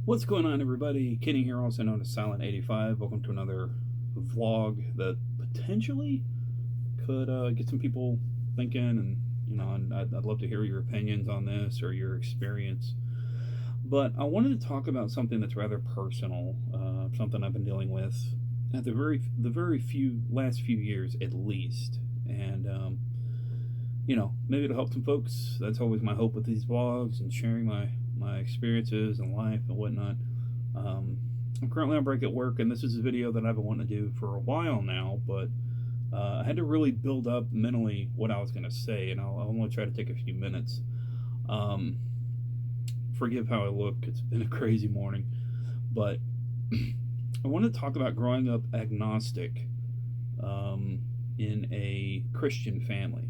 What's going on, everybody? Kenny here, also known as Silent85. Welcome to another vlog that potentially could get some people thinking, and I'd love to hear your opinions on this or your experience. But I wanted to talk about something that's rather personal, something I've been dealing with at the very few last few years at least, and maybe it'll help some folks. That's always my hope with these vlogs and sharing my experiences in life and whatnot. Um, I'm currently on break at work, and this is a video that I've been wanting to do for a while now, but I had to really build up mentally what I was going to say, and I'll only try to take a few minutes. Um, Forgive how I look, it's been a crazy morning, but I want to talk about growing up agnostic um, in a Christian family,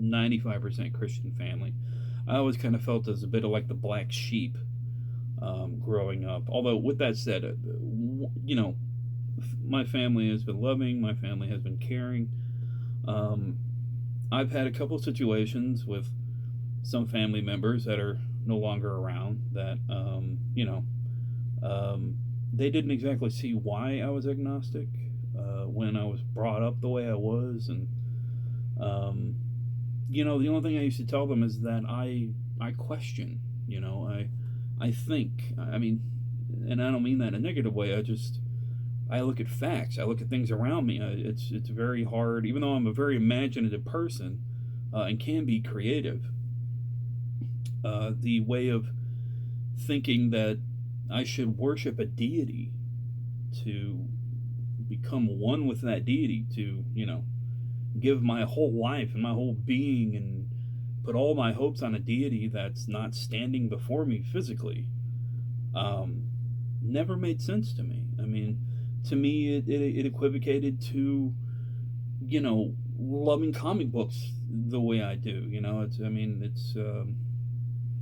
95% Christian family. I always kind of felt as a bit of like the black sheep growing up. Although, with that said, you know, my family has been loving, my family has been caring. Um, I've had a couple of situations with some family members that are no longer around that, um, they didn't exactly see why I was agnostic when I was brought up the way I was. And, um, the only thing I used to tell them is that I question, I think, I mean, and I don't mean that in a negative way. I look at facts. I look at things around me. It's very hard, even though I'm a very imaginative person and can be creative. The way of thinking that I should worship a deity to become one with that deity, to give my whole life and my whole being and put all my hopes on a deity that's not standing before me physically, um, never made sense to me. I mean, to me, it equivocated to, loving comic books the way I do.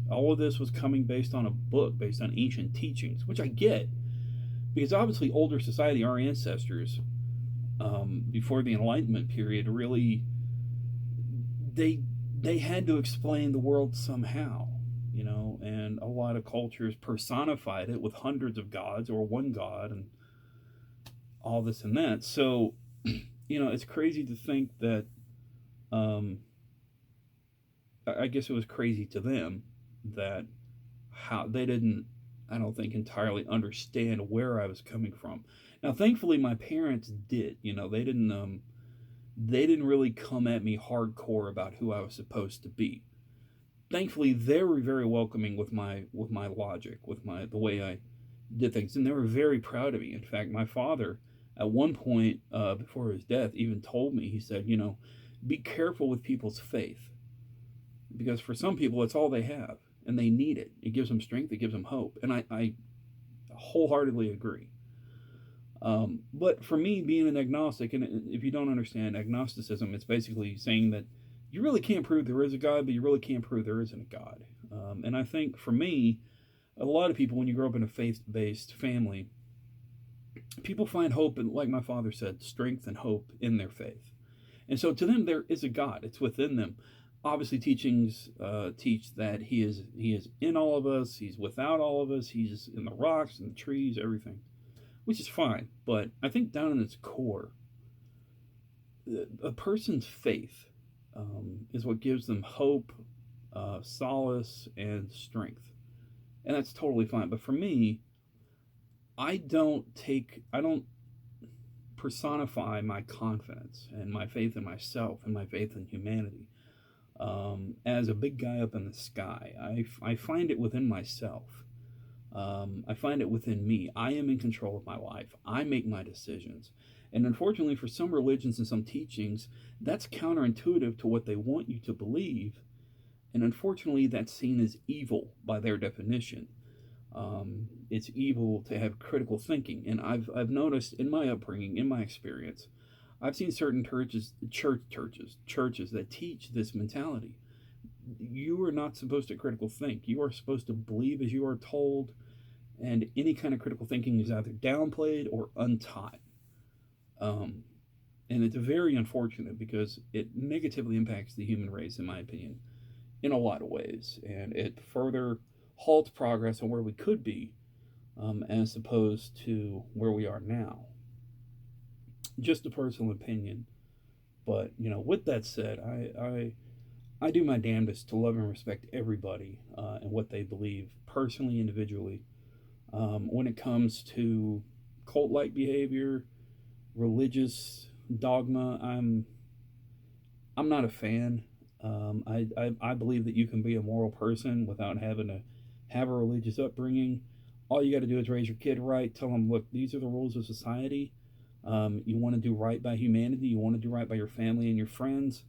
All of this was coming based on a book, based on ancient teachings, which I get, because obviously older society, our ancestors, before the Enlightenment period, really they they had to explain the world somehow, and a lot of cultures personified it with hundreds of gods or one god and all this and that. So, it's crazy to think that. Um, I guess it was crazy to them that how they didn't, I don't think, entirely understand where I was coming from. Now, thankfully, my parents did. They didn't really come at me hardcore about who I was supposed to be. Thankfully, they were very welcoming with my logic, with my the way I did things, and they were very proud of me. In fact, my father, at one point before his death, even told me, he said, be careful with people's faith, because for some people it's all they have and they need it. It gives them strength, it gives them hope, and I wholeheartedly agree. But for me, being an agnostic, and if you don't understand agnosticism, it's basically saying that you really can't prove there is a God, but you really can't prove there isn't a God. And I think for me, a lot of people, when you grow up in a faith-based family, people find hope, and like my father said, strength and hope in their faith. And so to them, there is a God. It's within them. Obviously, teachings teach that he is in all of us. He's without all of us. He's in the rocks and the trees, everything, which is fine. But I think down in its core, a person's faith is what gives them hope, solace, and strength, and that's totally fine. But for me, I don't personify my confidence and my faith in myself and my faith in humanity as a big guy up in the sky. I find it within myself. I find it within me. I am in control of my life. I make my decisions. And unfortunately, for some religions and some teachings, that's counterintuitive to what they want you to believe. And unfortunately, that's seen as evil by their definition. It's evil to have critical thinking. And I've noticed in my upbringing, in my experience, I've seen certain churches that teach this mentality. You are not supposed to critical think. You are supposed to believe as you are told, and any kind of critical thinking is either downplayed or untaught. Um, and it's very unfortunate because it negatively impacts the human race, in my opinion, in a lot of ways, and it further halts progress on where we could be as opposed to where we are now. Just a personal opinion. But, with that said, I do my damnedest to love and respect everybody and what they believe personally, individually. When it comes to cult like behavior, religious dogma, I'm not a fan. I believe that you can be a moral person without having to have a religious upbringing. All you got to do is raise your kid right, tell them, look, these are the rules of society. You want to do right by humanity, you want to do right by your family and your friends,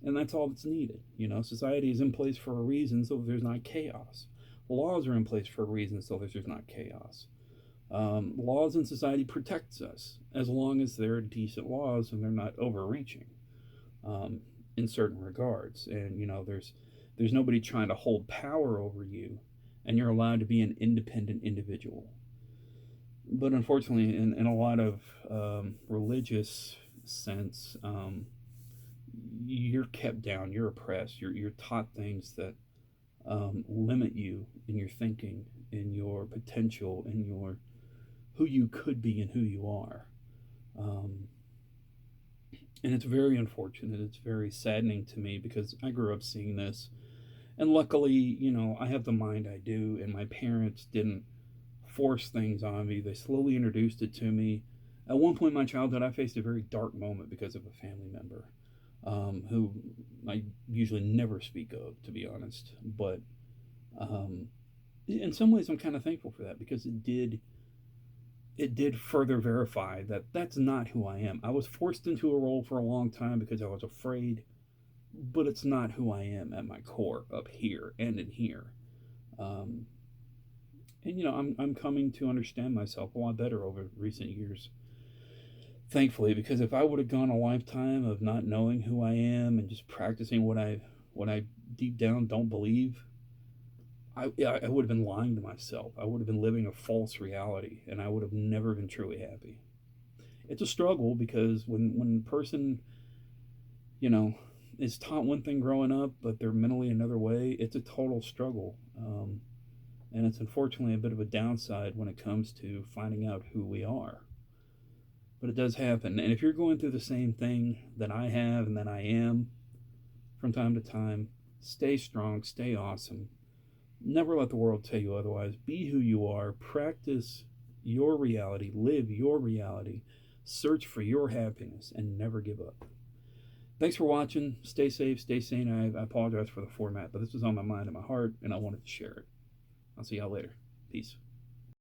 and that's all that's needed. Society is in place for a reason so there's not chaos. Laws are in place for a reason so there's not chaos. Laws in society protects us as long as they're decent laws and they're not overreaching um, in certain regards. And there's nobody trying to hold power over you, and you're allowed to be an independent individual. But unfortunately, in a lot of religious sense, you're kept down, you're oppressed, you're taught things that limit you in your thinking, in your potential, in your who you could be and who you are. Um, and it's very unfortunate. It's very saddening to me because I grew up seeing this. And luckily, I have the mind I do, and my parents didn't force things on me. They slowly introduced it to me. At one point in my childhood, I faced a very dark moment because of a family member who I usually never speak of, to be honest. But um, in some ways, I'm kind of thankful for that because it did further verify that that's not who I am. I was forced into a role for a long time because I was afraid, but it's not who I am at my core up here and in here. Um, and I'm coming to understand myself a lot better over recent years. Thankfully, because if I would have gone a lifetime of not knowing who I am and just practicing what I deep down don't believe, I would have been lying to myself. I would have been living a false reality, and I would have never been truly happy. It's a struggle because when a person you know is taught one thing growing up, but they're mentally another way, it's a total struggle. And it's unfortunately a bit of a downside when it comes to finding out who we are. But it does happen. And if you're going through the same thing that I have and that I am from time to time, stay strong, stay awesome. Never let the world tell you otherwise. Be who you are. Practice your reality. Live your reality. Search for your happiness and never give up. Thanks for watching. Stay safe, stay sane. I apologize for the format, but this was on my mind and my heart, and I wanted to share it. I'll see y'all later. Peace.